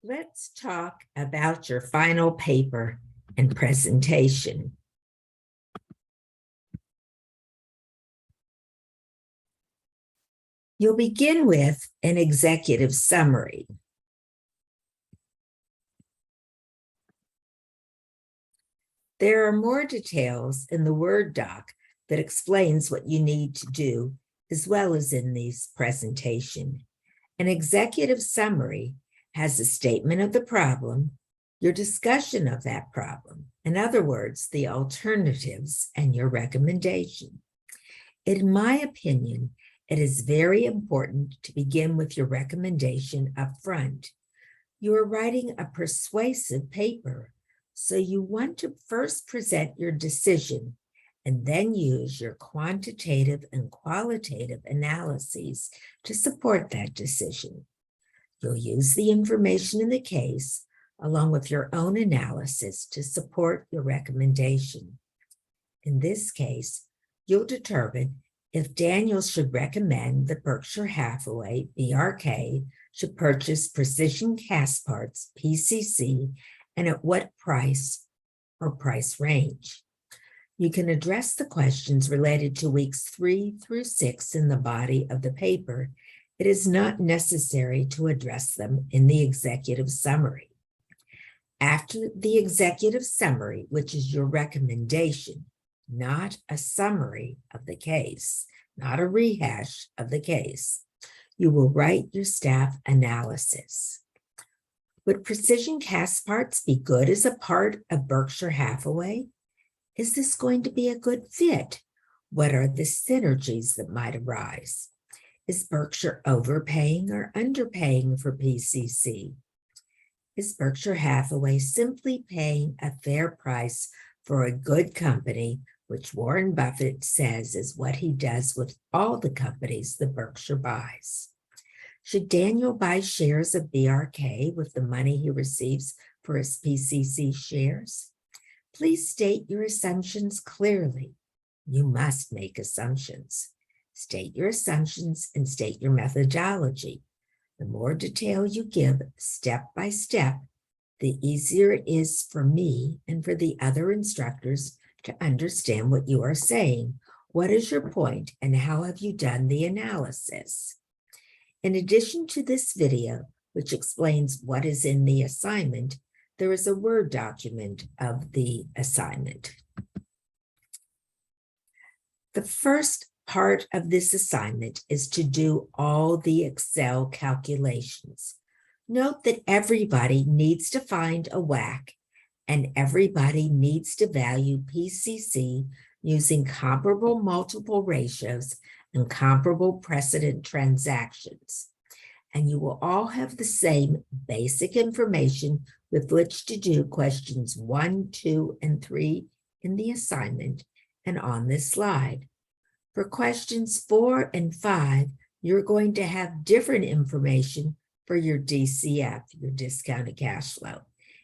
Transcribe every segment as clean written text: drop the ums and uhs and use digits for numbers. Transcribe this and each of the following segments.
Let's talk about your final paper and presentation. You'll begin with an executive summary. There are more details in the Word doc that explains what you need to do, as well as in this presentation. An executive summary has a statement of the problem, your discussion of that problem, in other words, the alternatives and your recommendation. In my opinion, it is very important to begin with your recommendation up front. You are writing a persuasive paper, so you want to first present your decision and then use your quantitative and qualitative analyses to support that decision. You'll use the information in the case along with your own analysis to support your recommendation. In this case, you'll determine if Daniel should recommend that Berkshire Hathaway, BRK, should purchase Precision Cast Parts, PCC, and at what price or price range. You can address the questions related to weeks 3 through 6 in the body of the paper. It is not necessary to address them in the executive summary. After the executive summary, which is your recommendation, not a summary of the case, not a rehash of the case, you will write your staff analysis. Would Precision Cast Parts be good as a part of Berkshire Hathaway? Is this going to be a good fit? What are the synergies that might arise? Is Berkshire overpaying or underpaying for PCC? Is Berkshire Hathaway simply paying a fair price for a good company, which Warren Buffett says is what he does with all the companies that Berkshire buys? Should Daniel buy shares of BRK with the money he receives for his PCC shares? Please state your assumptions clearly. You must make assumptions. State your assumptions and state your methodology. The more detail you give step by step, the easier it is for me and for the other instructors to understand what you are saying. What is your point and how have you done the analysis? In addition to this video, which explains what is in the assignment, there is a Word document of the assignment. The first part of this assignment is to do all the Excel calculations. Note that everybody needs to find a WACC and everybody needs to value PCC using comparable multiple ratios and comparable precedent transactions. And you will all have the same basic information with which to do questions 1, 2, and 3 in the assignment and on this slide. For questions 4 and 5, you're going to have different information for your DCF, your discounted cash flow.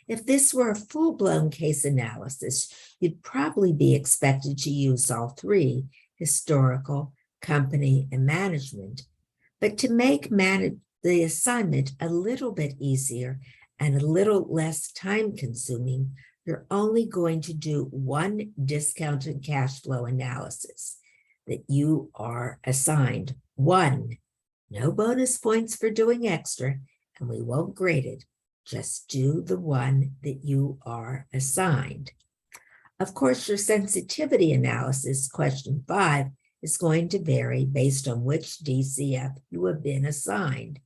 If this were a full-blown case analysis, you'd probably be expected to use all 3, historical, company, and management. But to make the assignment a little bit easier and a little less time-consuming, you're only going to do one discounted cash flow analysis that you are assigned. 1. No bonus points for doing extra, and we won't grade it. Just do the one that you are assigned. Of course, your sensitivity analysis, question 5, is going to vary based on which DCF you have been assigned.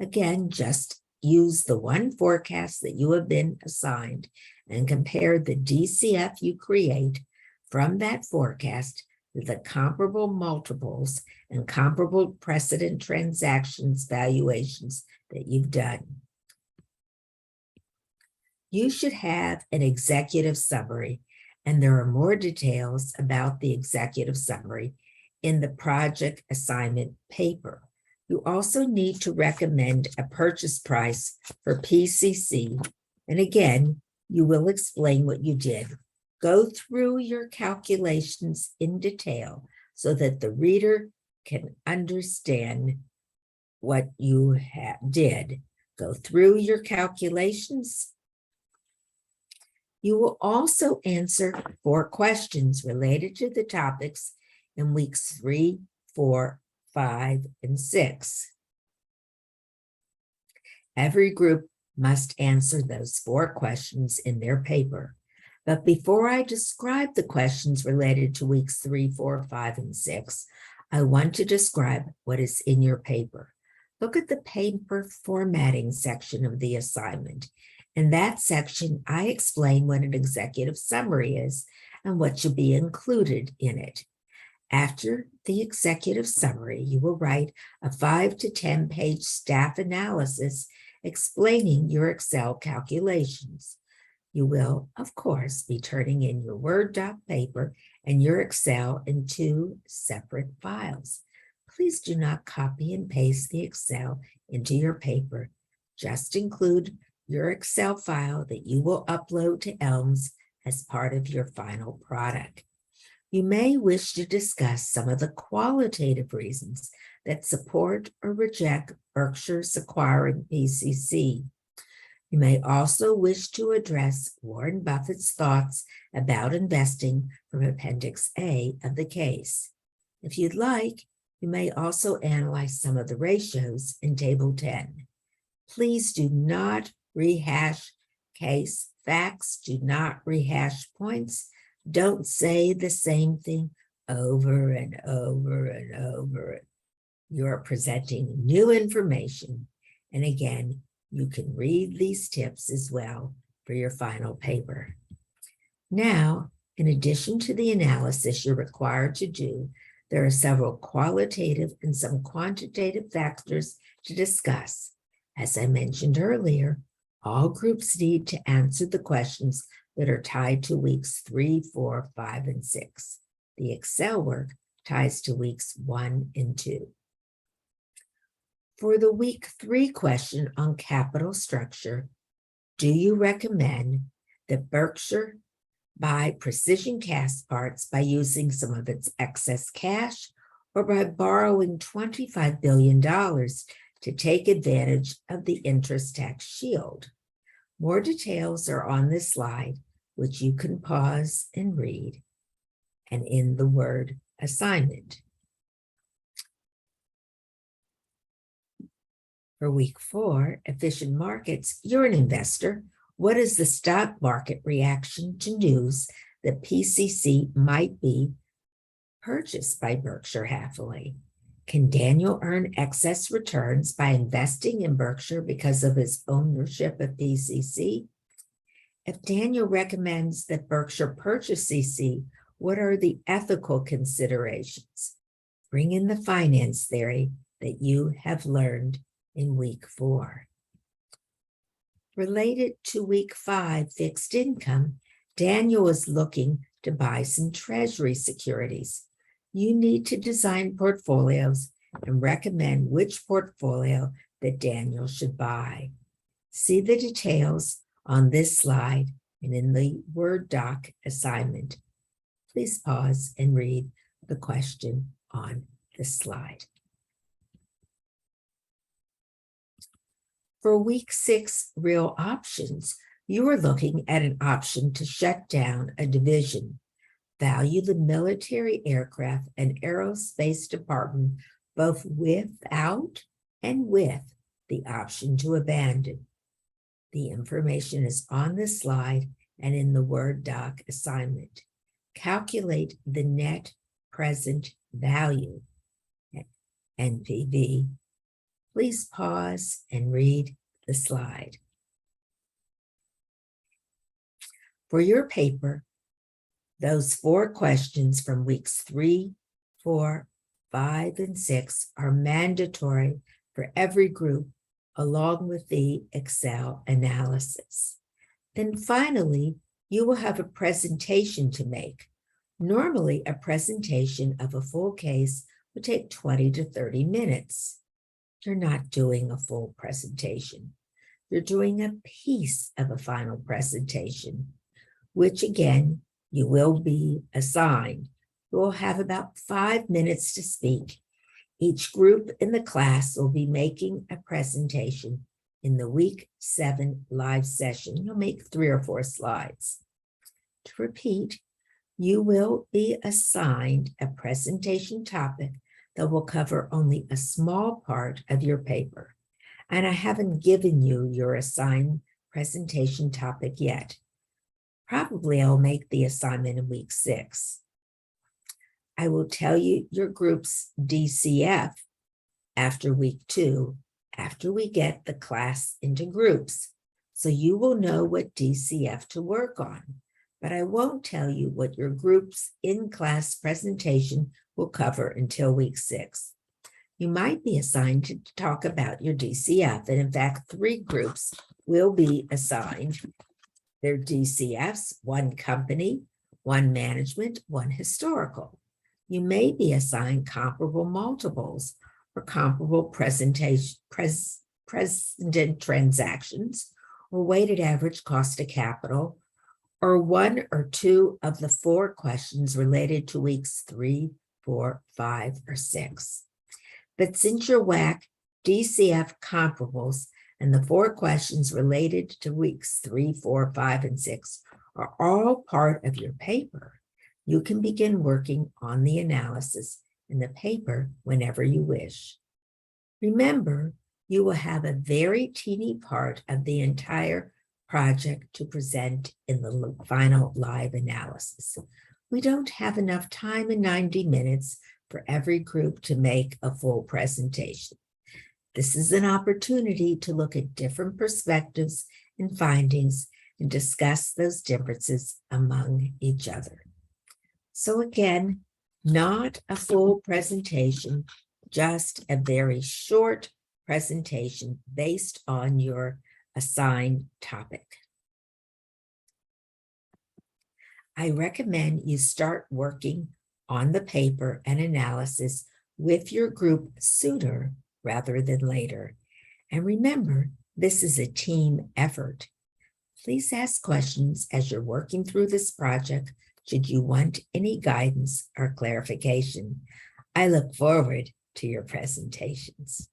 Again, just use the one forecast that you have been assigned and compare the DCF you create from that forecast to the comparable multiples and comparable precedent transactions valuations that you've done. You should have an executive summary, and there are more details about the executive summary in the project assignment paper. You also need to recommend a purchase price for PCC, and again, you will explain what you did. Go through your calculations in detail so that the reader can understand what you did. Go through your calculations. You will also answer 4 questions related to the topics in weeks 3, 4, 5, and 6. Every group must answer those 4 questions in their paper. But before I describe the questions related to weeks 3, 4, 5, and 6, I want to describe what is in your paper. Look at the paper formatting section of the assignment. In that section, I explain what an executive summary is and what should be included in it. After the executive summary, you will write a 5 to 10 page staff analysis explaining your Excel calculations. You will, of course, be turning in your Word doc paper and your Excel in 2 separate files. Please do not copy and paste the Excel into your paper. Just include your Excel file that you will upload to ELMS as part of your final product. You may wish to discuss some of the qualitative reasons that support or reject Berkshire's acquiring PCC. You may also wish to address Warren Buffett's thoughts about investing from Appendix A of the case. If you'd like, you may also analyze some of the ratios in Table 10. Please do not rehash case facts, do not rehash points. Don't say the same thing over and over and over. You're presenting new information. And again, you can read these tips as well for your final paper. Now, in addition to the analysis you're required to do, there are several qualitative and some quantitative factors to discuss. As I mentioned earlier, all groups need to answer the questions that are tied to weeks 3, 4, 5, and 6. The Excel work ties to weeks 1 and 2. For the week 3 question on capital structure, do you recommend that Berkshire buy Precision Cast parts by using some of its excess cash or by borrowing $25 billion to take advantage of the interest tax shield? More details are on this slide, which you can pause and read, and in the word assignment. For week 4, efficient markets, you're an investor. What is the stock market reaction to news that PCC might be purchased by Berkshire Hathaway? Can Daniel earn excess returns by investing in Berkshire because of his ownership of PCC? If Daniel recommends that Berkshire purchase CC, what are the ethical considerations? Bring in the finance theory that you have learned in week 4. Related to week 5 fixed income, Daniel is looking to buy some treasury securities. You need to design portfolios and recommend which portfolio that Daniel should buy. See the details on this slide and in the Word doc assignment. Please pause and read the question on this slide. For week 6 real options, you are looking at an option to shut down a division. Value the military aircraft and aerospace department both without and with the option to abandon. The information is on this slide and in the Word doc assignment. Calculate the net present value, NPV. Please pause and read the slide. For your paper, those 4 questions from weeks 3, 4, 5, and 6 are mandatory for every group, along with the Excel analysis. Then finally, you will have a presentation to make. Normally, a presentation of a full case would take 20 to 30 minutes. You're not doing a full presentation. You're doing a piece of a final presentation, which again, you will be assigned. You will have about 5 minutes to speak. Each group in the class will be making a presentation in the week 7 live session. You'll make 3 or 4 slides. To repeat, you will be assigned a presentation topic that will cover only a small part of your paper. And I haven't given you your assigned presentation topic yet. Probably I'll make the assignment in week 6. I will tell you your group's DCF after week 2, after we get the class into groups. So you will know what DCF to work on, but I won't tell you what your group's in-class presentation will cover until week 6. You might be assigned to talk about your DCF, and in fact, 3 groups will be assigned their DCFs, 1 company, 1 management, 1 historical. You may be assigned comparable multiples or comparable precedent transactions or weighted average cost of capital, or 1 or 2 of the 4 questions related to weeks 3, 4, 5, or 6. But since your WAC DCF comparables and the 4 questions related to weeks 3, 4, 5, and 6 are all part of your paper, you can begin working on the analysis in the paper whenever you wish. Remember, you will have a very teeny part of the entire project to present in the final live analysis. We don't have enough time in 90 minutes for every group to make a full presentation. This is an opportunity to look at different perspectives and findings and discuss those differences among each other. So again, not a full presentation, just a very short presentation based on your assigned topic. I recommend you start working on the paper and analysis with your group sooner rather than later. And remember, this is a team effort. Please ask questions as you're working through this project should you want any guidance or clarification. I look forward to your presentations.